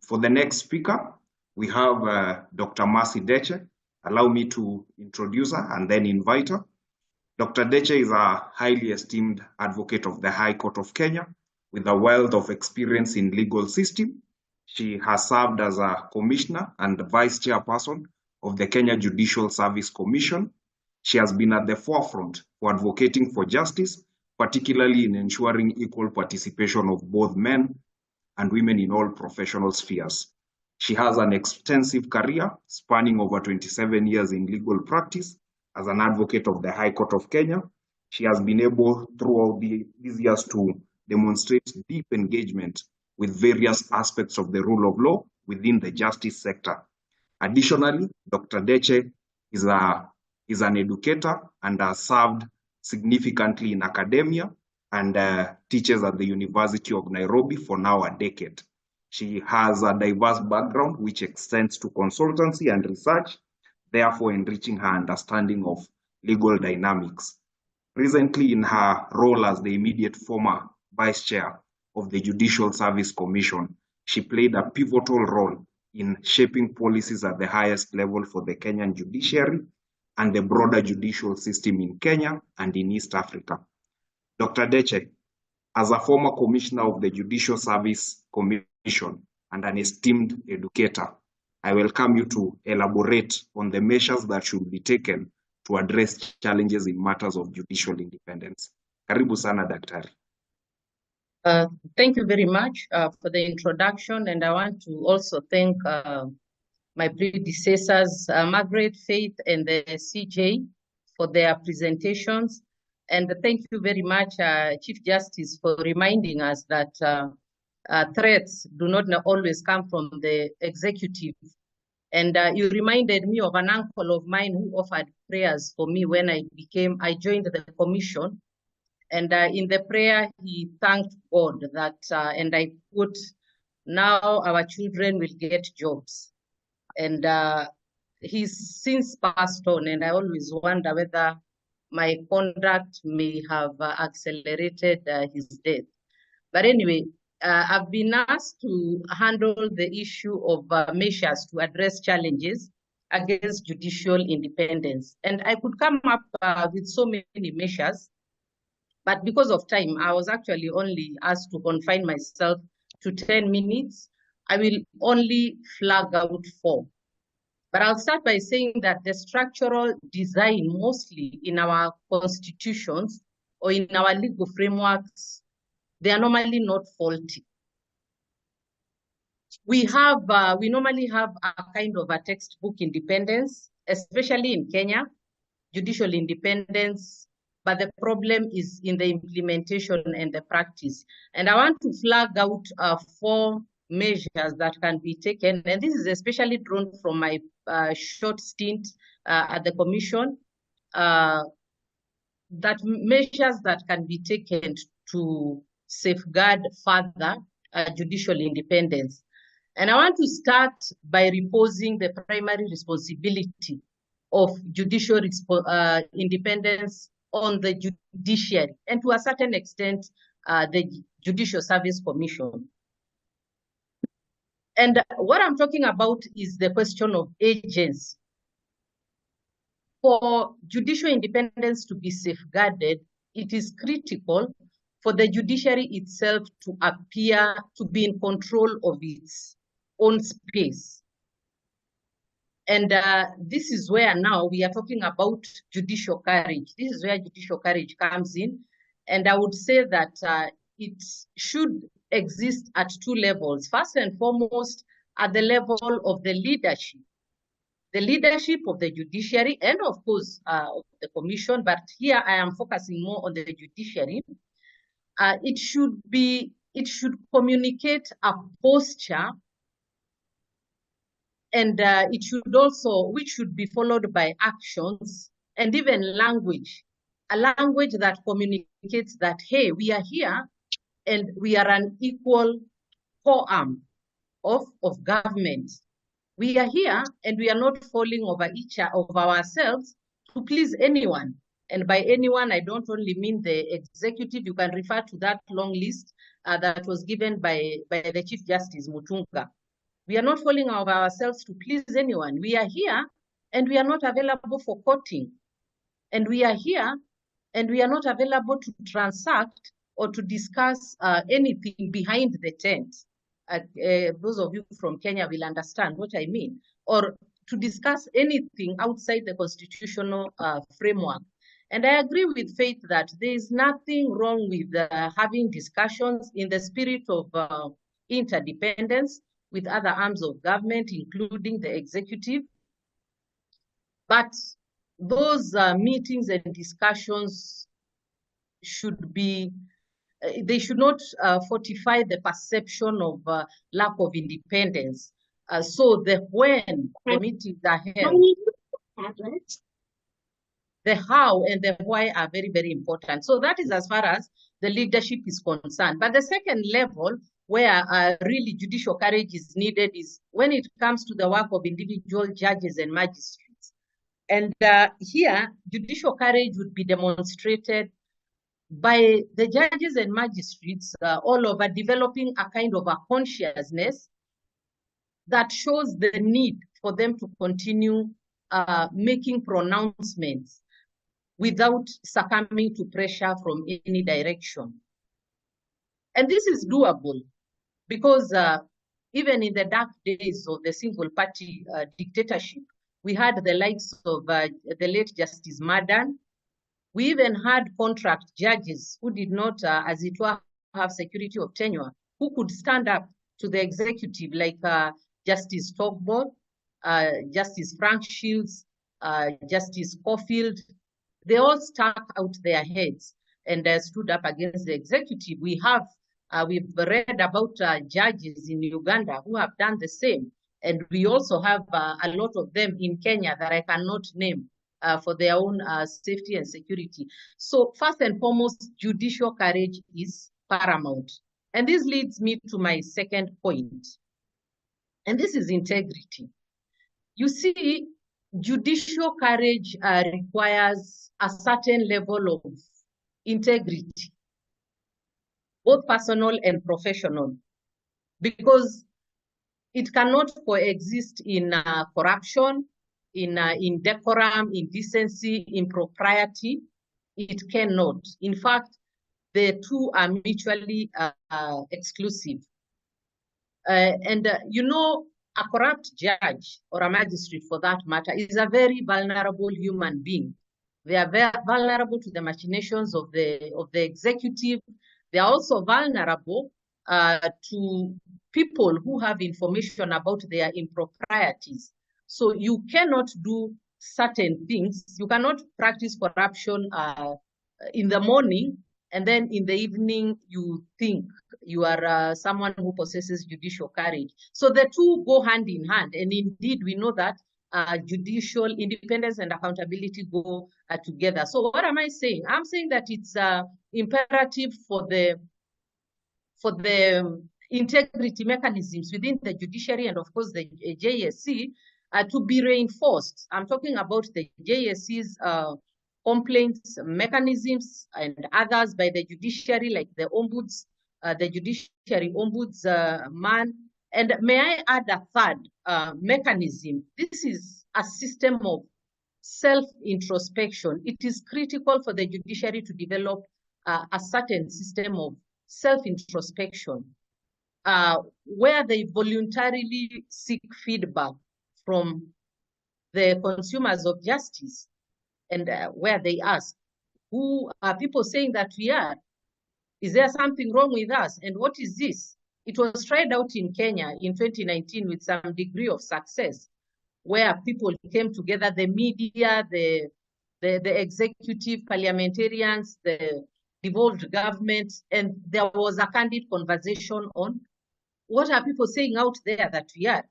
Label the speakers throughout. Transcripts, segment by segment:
Speaker 1: For the next speaker, we have Dr. Mercy Deche. Allow me to introduce her and then invite her. Dr. Deche is a highly esteemed advocate of the High Court of Kenya with a wealth of experience in legal system. She has served as a commissioner and vice chairperson of the Kenya Judicial Service Commission. She has been at the forefront for advocating for justice, particularly in ensuring equal participation of both men and women in all professional spheres. She has an extensive career spanning over 27 years in legal practice as an advocate of the High Court of Kenya. She has been able throughout these years to demonstrate deep engagement with various aspects of the rule of law within the justice sector. Additionally, Dr. Deche is an educator and has served significantly in academia and teaches at the University of Nairobi for now a decade. She has a diverse background which extends to consultancy and research, therefore enriching her understanding of legal dynamics. Recently, in her role as the immediate former vice chair of the Judicial Service Commission, she played a pivotal role in shaping policies at the highest level for the Kenyan judiciary and the broader judicial system in Kenya and in East Africa. Dr. Deche, as a former commissioner of the Judicial Service Commission and an esteemed educator, I welcome you to elaborate on the measures that should be taken to address challenges in matters of judicial independence. Karibu sana, Daktari.
Speaker 2: Thank you very much for the introduction, and I want to also thank my predecessors, Margaret, Faith, and the CJ for their presentations. And thank you very much, Chief Justice, for reminding us that threats do not always come from the executive. And you reminded me of an uncle of mine who offered prayers for me when I joined the commission. And in the prayer, he thanked God that, and I put, now our children will get jobs. And he's since passed on, and I always wonder whether my conduct may have accelerated his death. But anyway, I've been asked to handle the issue of measures to address challenges against judicial independence. And I could come up with so many measures, but because of time, I was actually only asked to confine myself to 10 minutes. I will only flag out 4. But I'll start by saying that the structural design, mostly in our constitutions or in our legal frameworks, they are normally not faulty. We normally have a kind of a textbook independence, especially in Kenya, judicial independence, but the problem is in the implementation and the practice. And I want to flag out 4 measures that can be taken, and this is especially drawn from my short stint at the commission, that measures that can be taken to safeguard further judicial independence. And I want to start by reposing the primary responsibility of judicial independence on the judiciary, and to a certain extent, the Judicial Service Commission. And what I'm talking about is the question of agency. For judicial independence to be safeguarded, it is critical for the judiciary itself to appear to be in control of its own space. And this is where now we are talking about judicial courage. This is where judicial courage comes in. And I would say that it should exist at 2 levels. First and foremost, at the level of the leadership of the judiciary, and of course, of the commission. But here I am focusing more on the judiciary. It should communicate a posture, and which should be followed by actions and even language, a language that communicates that, hey, we are here and we are an equal co-arm of government. We are here and we are not falling over each of ourselves to please anyone. And by anyone, I don't only mean the executive. You can refer to that long list that was given by the Chief Justice Mutunga. We are not falling of ourselves to please anyone. We are here and we are not available for courting. And we are here and we are not available to transact or to discuss anything behind the tent. Those of you from Kenya will understand what I mean. Or to discuss anything outside the constitutional framework. And I agree with Faith that there is nothing wrong with having discussions in the spirit of interdependence with other arms of government, including the executive. But those meetings and discussions should be, they should not fortify the perception of lack of independence. So when the meetings are held, the how and the why are very, very important. So that is as far as the leadership is concerned. But the second level where really judicial courage is needed is when it comes to the work of individual judges and magistrates. And here, judicial courage would be demonstrated by the judges and magistrates all over developing a kind of a consciousness that shows the need for them to continue making pronouncements without succumbing to pressure from any direction. And this is doable because even in the dark days of the single party dictatorship, we had the likes of the late Justice Madan. We even had contract judges who did not, as it were, have security of tenure, who could stand up to the executive like Justice Togbo, Justice Frank Shields, Justice Caulfield. They all stuck out their heads and stood up against the executive. We've read about judges in Uganda who have done the same. And we also have a lot of them in Kenya that I cannot name for their own safety and security. So first and foremost, judicial courage is paramount. And this leads me to my second point. And this is integrity. You see, judicial courage requires a certain level of integrity, both personal and professional, because it cannot coexist in corruption, in decorum, in decency, in propriety. It cannot. In fact, the two are mutually exclusive. You know, a corrupt judge or a magistrate, for that matter, is a very vulnerable human being. They are very vulnerable to the machinations of the executive. They are also vulnerable to people who have information about their improprieties. So you cannot do certain things. You cannot practice corruption in the morning and then in the evening you think you are someone who possesses judicial courage. So the two go hand in hand. And indeed, we know that judicial independence and accountability go together. So what am I saying? I'm saying that it's imperative for the integrity mechanisms within the judiciary and of course the JSC to be reinforced. I'm talking about the JSC's complaints mechanisms and others by the judiciary, like the ombuds, the judiciary ombudsman. And may I add a third mechanism? This is a system of self-introspection. It is critical for the judiciary to develop a certain system of self-introspection where they voluntarily seek feedback from the consumers of justice and where they ask, who are people saying that we are? Is there something wrong with us? And what is this? It was tried out in Kenya in 2019 with some degree of success, where people came together, the media, the executive, parliamentarians, the devolved government, and there was a candid conversation on what are people saying out there that we are.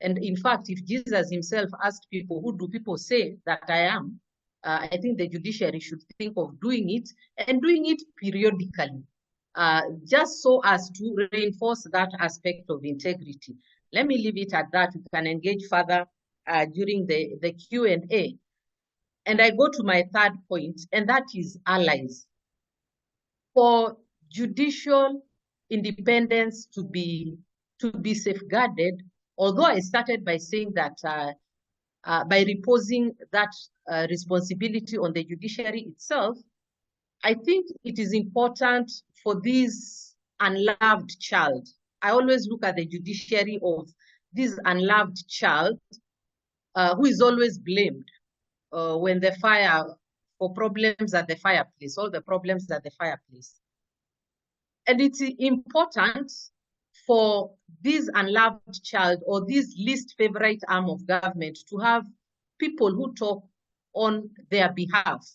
Speaker 2: And in fact, if Jesus himself asked people, who do people say that I am? I think the judiciary should think of doing it and doing it periodically, just so as to reinforce that aspect of integrity. Let me leave it at that. We can engage further during the Q&A. And I go to my third point, and that is allies. For judicial independence to be safeguarded, although I started by saying that by reposing that responsibility on the judiciary itself, I think it is important for this unloved child. I always look at the judiciary of this unloved child who is always blamed when the fire, for problems at the fireplace, all the problems at the fireplace. And it's important for this unloved child or this least favorite arm of government to have people who talk on their behalf,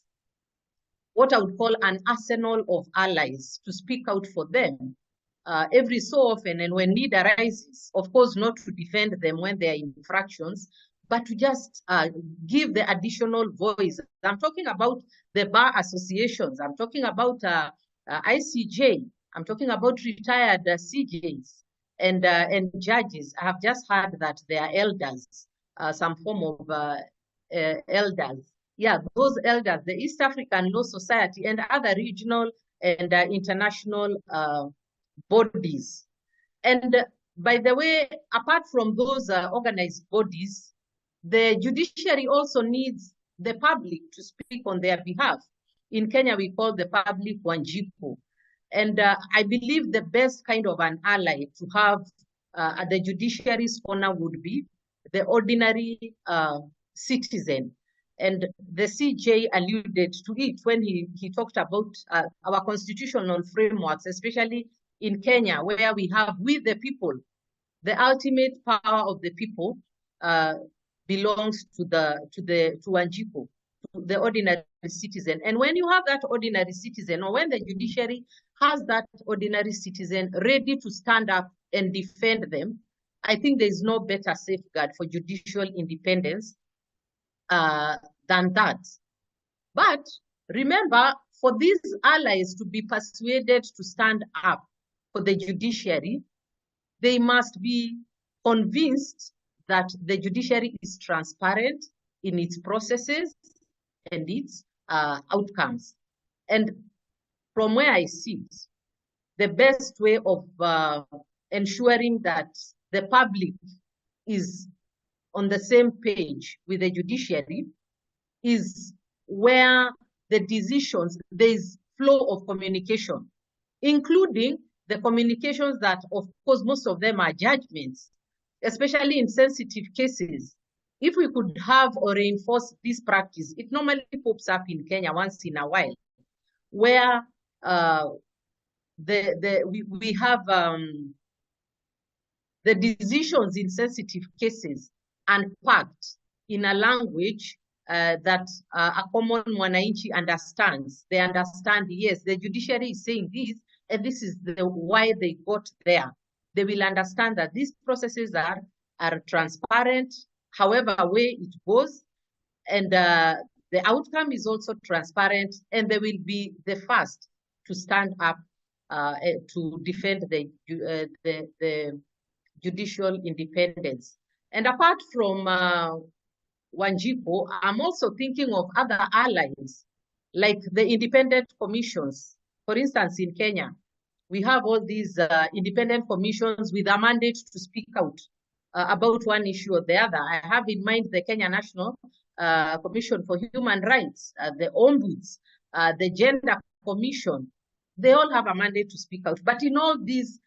Speaker 2: what I would call an arsenal of allies to speak out for them every so often, and when need arises, of course, not to defend them when they are in infractions, but to just give the additional voice. I'm talking about the bar associations. I'm talking about ICJ. I'm talking about retired CJs and judges. I have just heard that they are elders, some form of elders. Yeah, those elders, the East African Law Society and other regional and international bodies. And by the way, apart from those organized bodies, the judiciary also needs the public to speak on their behalf. In Kenya, we call the public wanjiku. And I believe the best kind of an ally to have at the judiciary's corner would be the ordinary citizen. And the CJ alluded to it when he talked about our constitutional frameworks, especially in Kenya, where we have with the people, the ultimate power of the people belongs to Wanjiku, to the ordinary citizen. And when you have that ordinary citizen, or when the judiciary has that ordinary citizen ready to stand up and defend them, I think there is no better safeguard for judicial independence than that. But remember, for these allies to be persuaded to stand up for the judiciary, they must be convinced that the judiciary is transparent in its processes and its outcomes. And from where I sit, the best way of ensuring that the public is on the same page with the judiciary is where the decisions, there is flow of communication, including the communications that, of course, most of them are judgments, especially in sensitive cases. If we could have or reinforce this practice, it normally pops up in Kenya once in a while, where we have the decisions in sensitive cases unpacked in a language that a common mwananchi understands. They understand, yes, the judiciary is saying this, and this is why they got there. They will understand that these processes are transparent, however way it goes, and the outcome is also transparent, and they will be the first to stand up to defend the judicial independence. And apart from Wanjiku, I'm also thinking of other allies, like the independent commissions. For instance, in Kenya, we have all these independent commissions with a mandate to speak out about one issue or the other. I have in mind the Kenya National Commission for Human Rights, the Ombuds, the Gender Commission. They all have a mandate to speak out. But in all these,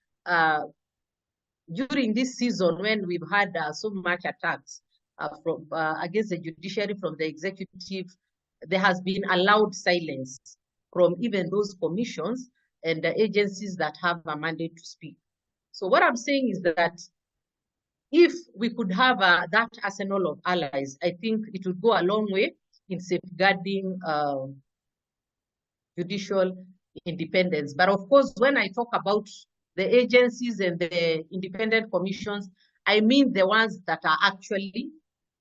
Speaker 2: during this season, when we've had so much attacks from against the judiciary from the executive, there has been a loud silence from even those commissions and the agencies that have a mandate to speak. So what I'm saying is that if we could have that arsenal of allies, I think it would go a long way in safeguarding judicial independence. But of course, when I talk about the agencies and the independent commissions, I mean the ones that are actually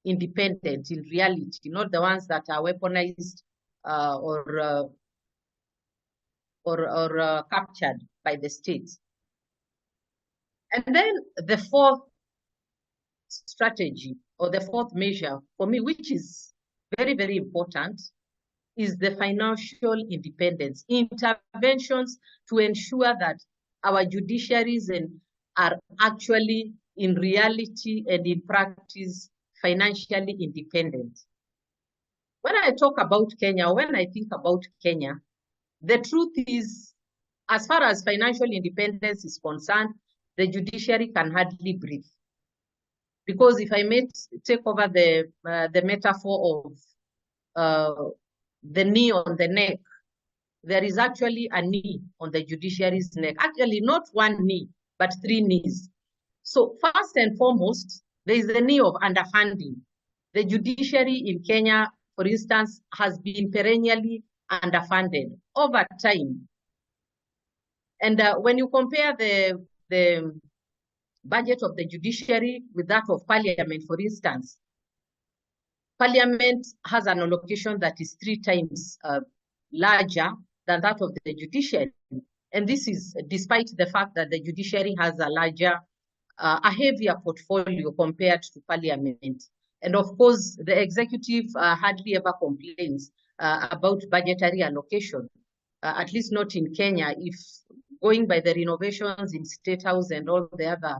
Speaker 2: independent in reality, not the ones that are weaponized or captured by the state. And then the fourth strategy, or the fourth measure for me, which is very, very important, is the financial independence, interventions to ensure that our judiciaries are actually in reality and in practice, financially independent. When I talk about Kenya, when I think about Kenya, the truth is, as far as financial independence is concerned, the judiciary can hardly breathe. Because if I may take over the metaphor of the knee on the neck, there is actually a knee on the judiciary's neck. Actually, not one knee, but 3 knees. So first and foremost, there is the knee of underfunding. The judiciary in Kenya, for instance, has been perennially underfunded over time. And when you compare the budget of the judiciary with that of parliament, for instance, parliament has an allocation that is 3 times larger than that of the judiciary. And this is despite the fact that the judiciary has a larger, a heavier portfolio compared to parliament. And of course, the executive hardly ever complains about budgetary allocation, at least not in Kenya, if going by the renovations in State House and all the other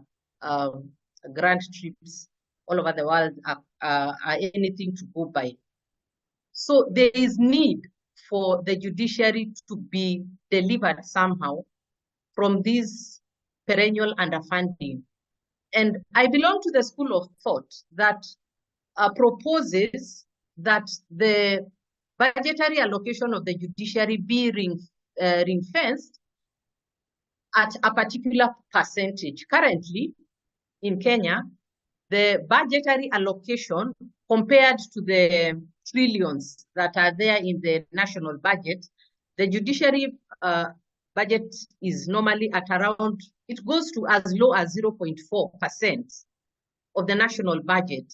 Speaker 2: grand trips all over the world are anything to go by. So there is need for the judiciary to be delivered somehow from this perennial underfunding. And I belong to the school of thought that proposes that the budgetary allocation of the judiciary be ring-fenced at a particular percentage. Currently, in Kenya, the budgetary allocation compared to the trillions that are there in the national budget, the judiciary budget is normally at around, it goes to as low as 0.4% of the national budget.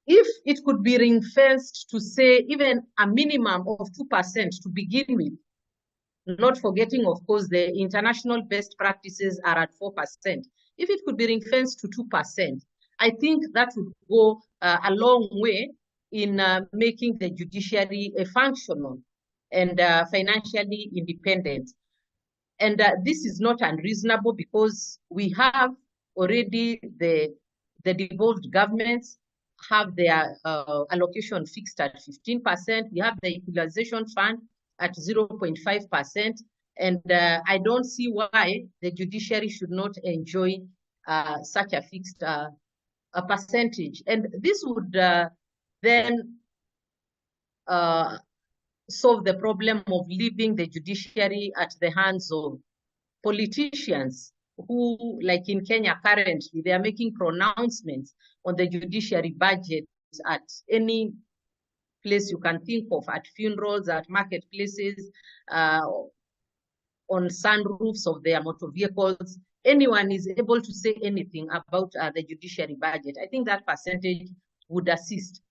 Speaker 2: If it could be ring-fenced to say even a minimum of 2% to begin with, not forgetting, of course, the international best practices are at 4%. If it could be ring-fenced to 2%, I think that would go a long way in making the judiciary functional and financially independent. And this is not unreasonable because we have already the devolved governments have their allocation fixed at 15%. We have the equalization fund at 0.5%. And I don't see why the judiciary should not enjoy such a fixed a percentage. And this would then solve the problem of leaving the judiciary at the hands of politicians who, like in Kenya currently, they are making pronouncements on the judiciary budget at any place you can think of, at funerals, at marketplaces, on sunroofs of their motor vehicles. Anyone is able to say anything about the judiciary budget. I think that percentage would assist.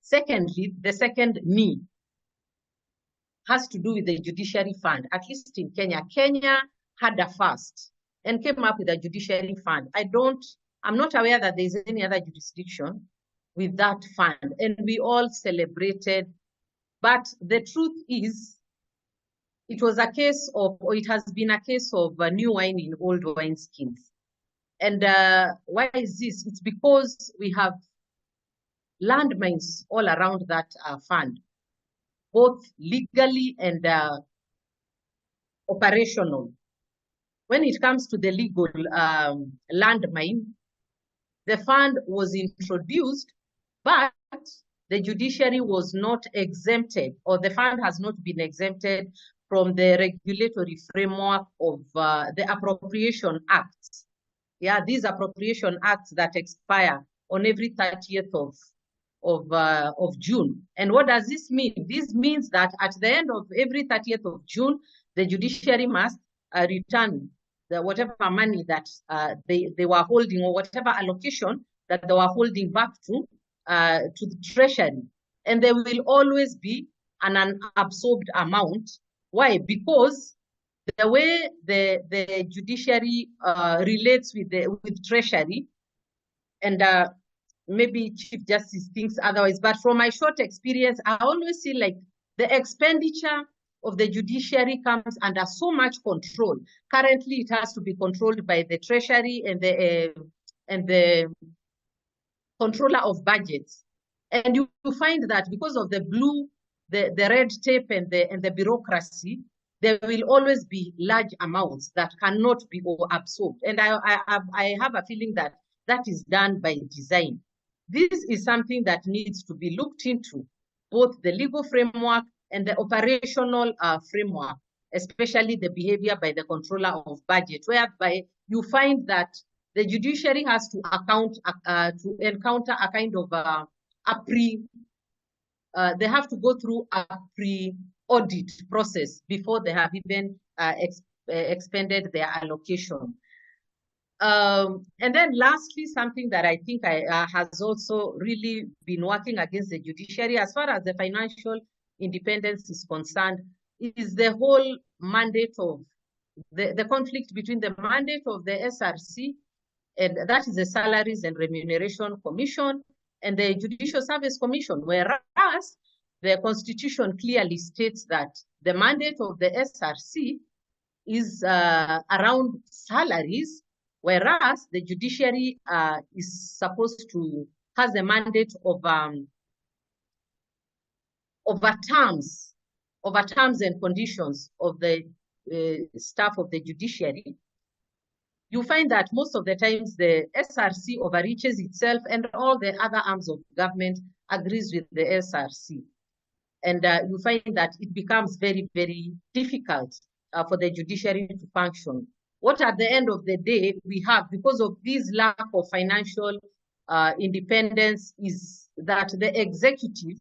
Speaker 2: Secondly, the second knee has to do with the judiciary fund. At least in Kenya, Kenya had a first and came up with a judiciary fund. I'm not aware that there's any other jurisdiction with that fund, and we all celebrated. But the truth is, it was a case of, or it has been a case of new wine in old wineskins. And why is this? It's because we have landmines all around that fund, both legally and operational. When it comes to the legal landmine, the fund was introduced, but the judiciary was not exempted, or the fund has not been exempted from the regulatory framework of the Appropriation Acts. Yeah, these Appropriation Acts that expire on every 30th of June. And what does this mean? This means that at the end of every 30th of June, the judiciary must return whatever money that they were holding, or whatever allocation that they were holding back to the treasury. And there will always be an unabsorbed amount. Why? Because the way the judiciary relates with treasury, and maybe Chief Justice thinks otherwise, but from my short experience, I always see like the expenditure of the judiciary comes under so much control. Currently, it has to be controlled by the Treasury and the controller of budgets. And you find that because of the red tape and the bureaucracy, there will always be large amounts that cannot be absorbed. And I have a feeling that that is done by design. This is something that needs to be looked into, both the legal framework and the operational framework, especially the behavior by the controller of budget, whereby you find that the judiciary has to encounter a kind of they have to go through a pre-audit process before they have even expended their allocation. And then lastly, something that I think has also really been working against the judiciary as far as the financial independence is concerned is the whole mandate of the conflict between the mandate of the SRC, and that is the Salaries and Remuneration Commission, and the Judicial Service Commission, whereas the Constitution clearly states that the mandate of the SRC is around salaries, whereas the judiciary is supposed to has a mandate over terms and conditions of the staff of the judiciary. You find that most of the times the SRC overreaches itself and all the other arms of government agrees with the SRC. And you find that it becomes very, very difficult for the judiciary to function. What at the end of the day we have, because of this lack of financial independence, is that the executive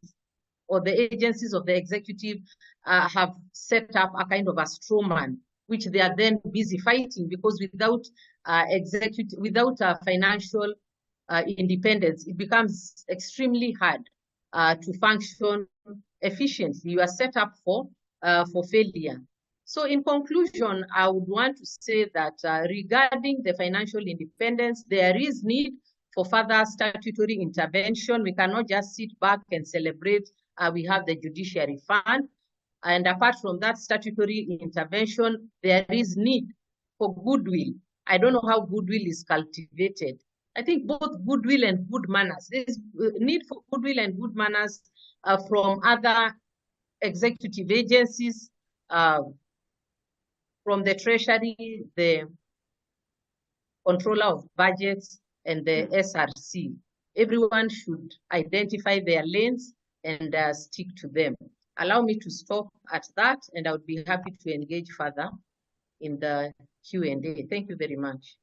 Speaker 2: or the agencies of the executive have set up a kind of a straw man, which they are then busy fighting, because without financial independence, it becomes extremely hard to function efficiently. You are set up for failure. So in conclusion, I would want to say that regarding the financial independence, there is need for further statutory intervention. We cannot just sit back and celebrate we have the Judiciary Fund. And apart from that statutory intervention, there is need for goodwill. I don't know how goodwill is cultivated. I think both goodwill and good manners. There is need for goodwill and good manners from other executive agencies, from the Treasury, the Controller of Budgets, and the SRC. Everyone should identify their lanes and stick to them. Allow me to stop at that, and I would be happy to engage further in the Q&A. Thank you very much.